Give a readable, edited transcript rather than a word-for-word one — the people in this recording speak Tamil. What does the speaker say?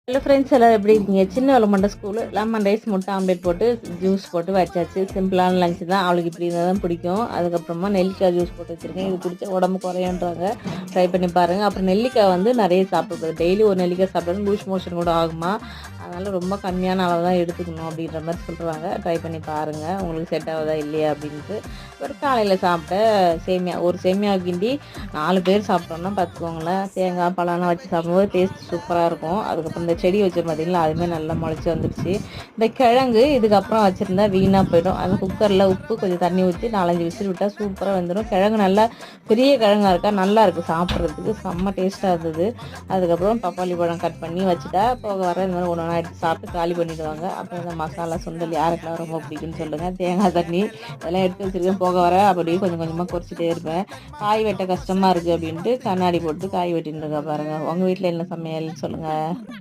ஹலோ ஃப்ரெண்ட்ஸ், எல்லோரும் எப்படி இருக்கீங்க? சின்ன வெள்ளமண்ட ஸ்கூலு லெமன் ரைஸ், முட்டை ஆம்லேட் போட்டு ஜூஸ் போட்டு வச்சாச்சு. சிம்பிளான லஞ்ச் தான். அவளுக்கு இப்படி இருந்தால் தான் பிடிக்கும். அதுக்கப்புறமா நெல்லிக்காய் ஜூஸ் போட்டு வச்சுருக்கேன். இது குடிச்சா உடம்பு குறையன்றாங்க. ட்ரை பண்ணி பாருங்கள். அப்புறம் நெல்லிக்காய் வந்து நிறைய சாப்பிடக்கூடாது. டெய்லி ஒரு நெல்லிக்காய் சாப்பிட்டாலும் லூஸ் மோஷன் கூட ஆகுமா. அதனால் ரொம்ப கம்மியான அளவு தான் எடுத்துக்கணும் அப்படின்ற மாதிரி சொல்கிறாங்க. ட்ரை பண்ணி பாருங்கள், உங்களுக்கு செட் ஆகுதா இல்லையா அப்படின்ட்டு. ஒரு காலையில் சாப்பிட்ட சேமியா, ஒரு சேமியா கிண்டி 4 பேர் சாப்பிட்டோம்னா பார்த்துக்கோங்களேன். தேங்காய் பழம்லாம் வச்சு சாப்பிடும்போது டேஸ்ட் சூப்பராக இருக்கும். அதுக்கப்புறம் இந்த செடி வச்சு பார்த்தீங்களா, அதுவுமே நல்லா முளைச்சி வந்துடுச்சு. இந்த கிழங்கு இதுக்கப்புறம் வச்சுருந்தா வீணாக போயிடும். அது குக்கரில் உப்பு கொஞ்சம் தண்ணி ஊற்றி 4-5 விசில் விட்டால் சூப்பராக வந்துடும். கிழங்கு நல்லா பெரிய கிழங்கா இருக்கா, நல்லா இருக்குது சாப்பிட்றதுக்கு, செம்ம டேஸ்ட்டாக இருந்தது. அதுக்கப்புறம் பப்பாளி பழம் கட் பண்ணி வச்சுட்டா போக வர இந்த மாதிரி ஒன்று ஒன்றா எடுத்து சாப்பிட்டு காலி பண்ணிவிடுவாங்க. அப்புறம் இந்த மசாலா சுண்டல் யாருக்கெல்லாம் ரொம்ப பிடிக்குன்னு சொல்லுங்கள். தேங்காய் தண்ணி இதெல்லாம் எடுத்து வச்சுருக்கேன். போக வர அப்படியே கொஞ்சம் கொஞ்சமாக குறைச்சிட்டே இருப்பேன். காய் வெட்ட கஷ்டமாக இருக்குது அப்படின்ட்டு கண்ணாடி போட்டு காய் வெட்டின்னு இருக்கா பாருங்கள். உங்கள் வீட்டில் என்ன சமையல் சொல்லுங்கள்.